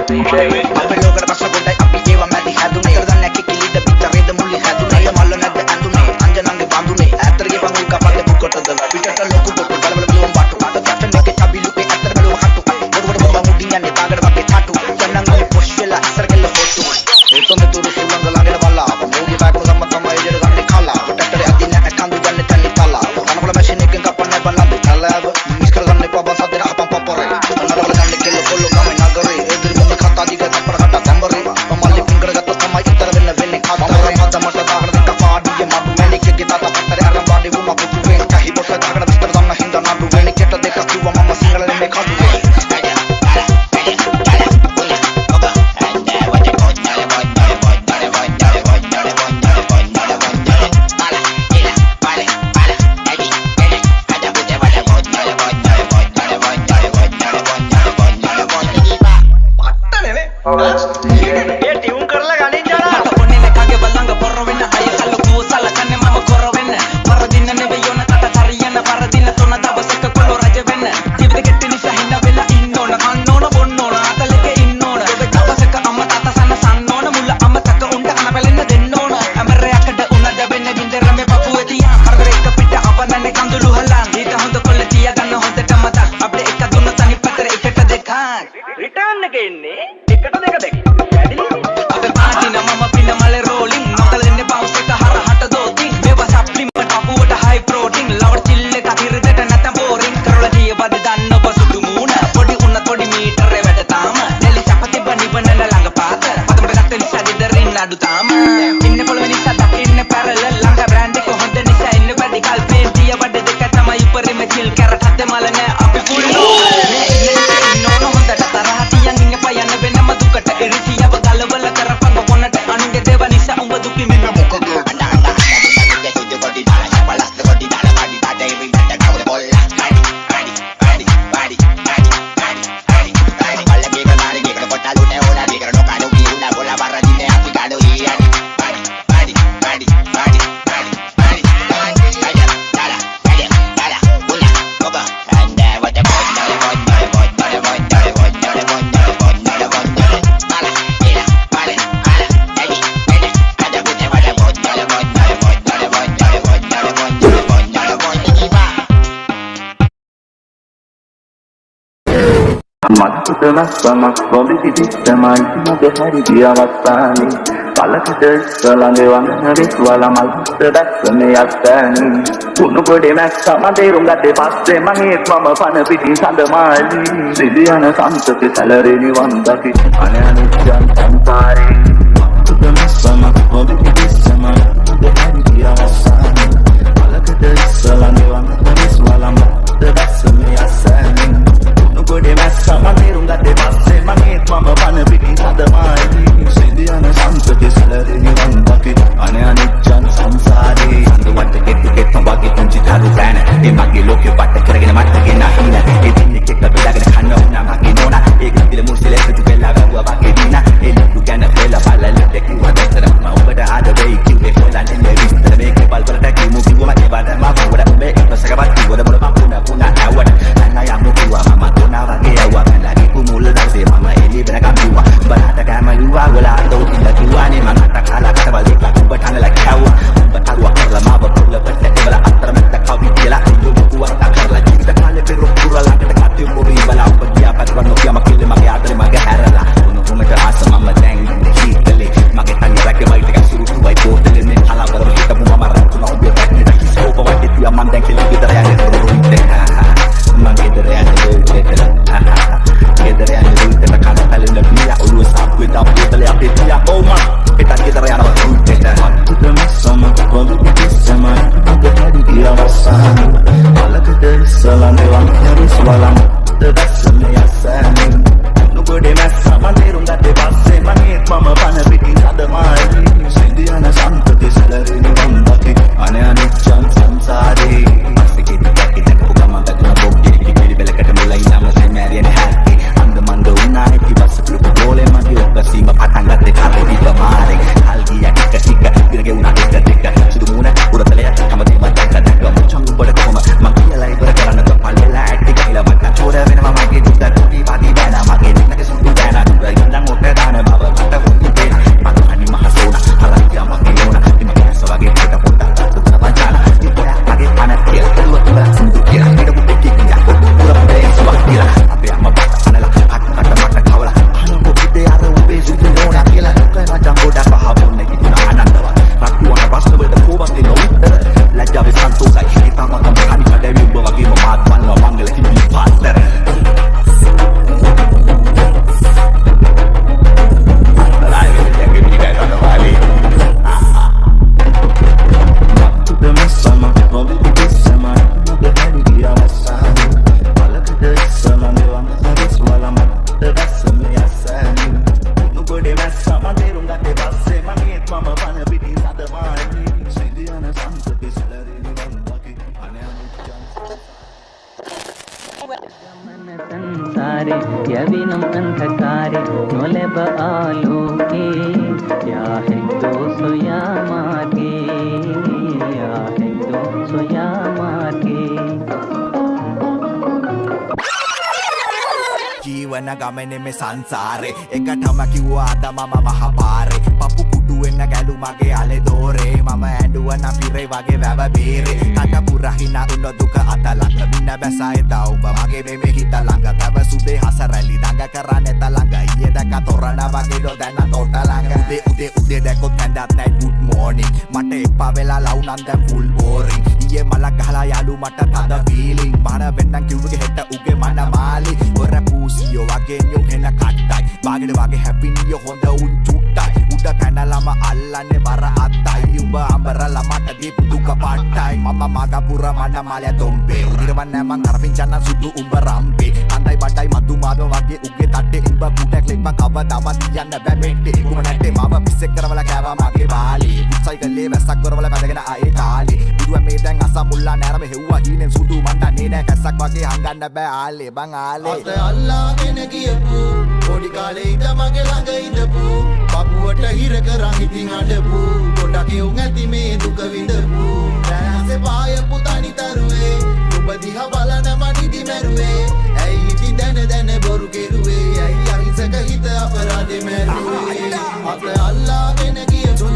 අපේ ලෝකෙට පස්ස ගොඩයි අපි ඒව මැදි හැදුනේ කරදන් නැකි කිලිද පිටරේද මුලි හැදුනේ මල්ල නැද්ද ඇඳුනේ අංජනන්ගේ බඳුනේ ඇතරගේ පංගු කපල්ලේ පුකොටද පිටට ලොකු පොටු බලබල බ්ලෝම් බටු අත කැප්ටන් එකේ චබිලුකේ ඇතර බැලුව හටු ගොඩ බොම්බ මුඩින් යන්නේ තාගඩ වගේ තාටු යන්නන්ගේ පොෂ් වෙලා ඉස්සර කෙල්ල පොට්ටු ඒතොම තුරු සුලංග ළඟට බල්ලා මෝගේ බෑග්ල ගම්ම තමයි එජර ගන්නේ කලා පිටට අදින්න ඇකඳු යන්නේ තනි කලා කනබල මැෂින් එකෙන් කපන්නේ බලන්න කලාව මිස් කරගන්නේ පබ සද්දේ අපම් පපරේ නඩවල ගන්නේ කෙල්ල කොල්ල ගමේ නගරේ එදිරි මොන්නේ කතා දිග තපර හට තම්බරේ මමල්ලි පිංගර ගත්ත තමයි ඉතර වෙන්නේ කතරේ මත මත දාගන දෙක පාඩියේ මඩු මැණිකේ තාත පතරේ අරන් වාඩි වුණා පුතු වේ කහි බොට දාගන විස්තර දන්න හින්දා නඩු මැණිකේට දෙක කිව්වා මම සිංහලෙන් මේ කඩුවේ Sama Bobby di sama Ibu hari dia wasani Palakita selange wangan ritual amal Sedat semeyatani Kuno gede mak sama derung gade passe Mangit mama pana piti sanda mali Sidiana samsa ke salary ni wandaki Ane jan tampare Sama Bobby di sama Ibu hari dia wasani Palakita selange wangan ritual amal Sedat semeyatani Gode massa manirung gade passe mangit mama pana piti sada mali Sidiana samsa ke salary ni wandaki ane ane jan samsare andu watte get tambagi tunji taru dana e magi loke watte karagena matte nahina e dinne ke kabilagena khanna na magi nona e gandile mursile tu bella gawa bagi dina e lu gana bella balla le ki wadatra ma ubada ada way ki e fola ne vista me ke bal barata ki mu ki ma ke bada ma wada me to sagabati wada bola puna puna awada nana ya mu kuwa mama tona wage awa lagi kumul darse mama eli bera kambiwa barata kama yuwa wala to illa tuwane mama takala katabalik la kubatana la kawa batarwa karla ma bakula batta bala atra metta kawi dela yu kuwa takarla jita kale pero pura la kata kati muri bala upadia patrano kya makile mage adre mage harala uno kumeta asa mama dang de hitale mage tangi rake bai te suru tu bai portale ne hala bara kita mama maratu na obi tak ni tak so pa wati tu amam dang kile bidara ya ne द्वारे यविनं अंधकारे නොලැබ ආලෝකේ යා හැක්දෝ සොයා මාර්ගේ යා හැක්දෝ සොයා මාර්ගේ ජීවන ගමනේ මේ සංසාරේ එකටම කිව්වාද මම මහපාරේ පපු කුඩු වෙන්න ගැලු මගේ අලේ දෝරේ මම ඇඬුවන පිරේ වගේ වැව බීරේ කට පුරහින උන දුක අතලඟ මින්න බැසයි තවුඹ මගේ මේ හිත ළඟ තව සුදේ හසරැලි දඟ කරන්නේ තලඟ ඊයේ දැක තොරණ වගේ දොදැන තොට ළඟ උදේ දැකොත් ඇඳත් නැයි good morning මට එපා වෙලා ලව් නම් දැන් full boring ඊයේ මලක් ගහලා යාළු මට තද feeling මන වෙන්නම් කිව්වගේ හෙට උගේ මන මාලි ඔර පූසියෝ වගේ නියෝ හෙන කට්ටයි වාගෙට වගේ happy නියෝ හොඳ උන් චුට්ටයි උඩ පැනලම අල්ලන්නේ බර අත්තයි උඹ අඹරලා මට දීපු දුක පාට්ටයි මම මග පුර මන මාලය තොම්බේ උදිරවන්නේ මං අරපින්චන්න සුදු උඹ රම්පේ කන්දයි බඩයි මතු මාව වගේ උගේ තට්ටේ උඹ කුටක් ලෙක් මං කවදාම තියන්න බෑ මෙට්ටේ උඹ නැටේ මාව පිස්සෙක් කරවලා කෑවා මගේ බාලි සයිකලේ වැස්සක් කරවලා බැදගෙන ආයේ කාලේ බුදුන් මේ දැන් අසමුල්ලා නෑරම හෙව්වා හීනෙන් සුදු මණ්ඩන්නේ නෑ කැස්සක් වගේ හංගන්න බෑ ආලේ බං ආලේ අත අල්ලාගෙන ගියපු පොඩි කාලේ ඉඳ මගේ ළඟ ඉඳපු පපුවට හිර කරන් ඉතින් අඩපු ගොඩක් යොන් ඇති මේ දුක විඳපු දැනසේ පායපු තනිතරුවේ ඔබ දිහා බලන මනිදි මැරුවේ ඇයි ඉතින් දැන බොරු කෙරුවේ ඇයි අහිංසක හිත අපරාධෙ මැරුවේ අත අල්ලාගෙන ගියපු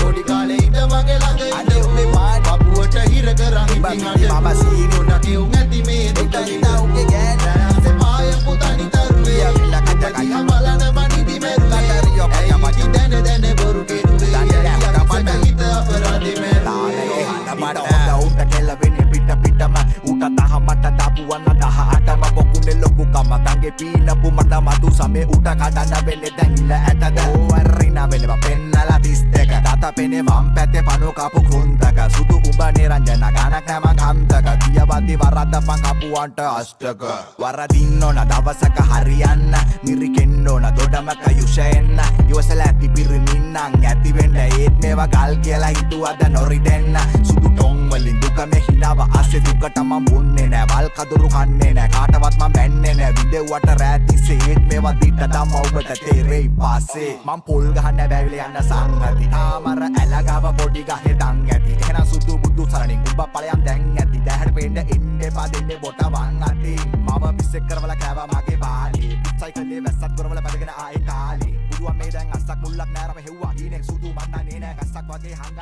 පොඩි කාලේ ඉඳ මගේ ළඟ ඉඳපු පපුවට හිර කරන් ඉතින් අඩපු ගොඩක් යොන් ඇති මේ දුක විඳපු දැනසේ පායපු තනිතරුවේ දිහා බලන මනිදි මැරුවේ ඇයි ඉතින් දැන බොරු කෙරුවේ ඇයි අහිංසක හිත අපරාධෙ මැරුවේ උට කෙලවෙන්නේ පිටම උට දහමට දාපුවන්න 18ම පොකුනේ ලොකු කමතන්ගේ පීනපු මට මතු සමේ උට කඩන්න වෙන්නේ දැන් ඉල ඇටද ඕවරිනා වෙනවා පෙන්නලා 32 තාත පෙනේ වම් පැත්තේ පනෝ කපු කුන්දක සුදු උඹ නිරංජන ගානක් නැම කන්දක දියවදි වරද්දපන් කපුවන්ට අෂ්ටක වරදින්න ඕන දවසක හරියන්න මිරිකෙන්න ඕන දොඩමක යුෂෙන්න ඉවසලා ඇති පිරිමින්නම් ඇති වෙන්න ඒත් මේවා ගල් කියලා හිතුවද නොරිදෙන්න සුදු ටොං වලින් දුක මේ හිනාව අස්සේ දුකට මම බොන්නේ නෑ වල් කදුරු කන්නේ නෑ කාටවත් මම බැන්නේ නෑ විදෙව්වට රැතිසේ ඒත් මේවා දිට දම ඔබට තේරෙයි පස්සේ මම පොල් ගහන්න බැවිල යන්න සංගති තාමර ඇලගව පොඩි ගහේ දන් ඇති එහෙනම් සුදු බුදු සරණින් උඹ ඵලයන් දැන් ඇති දැහැට පෙන්න එන්න එපා දෙන්නේ බොට වන් අති මම පිස්සෙක් කරවලා කෑවා මගේ බාලේ සයිකලේ වැස්සක් කරවලා බැදගෙන ආයේ කාලේ බුදුන් මේ දැන් අස්සක් මුල්ලක් නෑරම හෙව්වා හීනෙන් සුදු මන්නන්නේ නෑ ගස්සක් වගේ හංග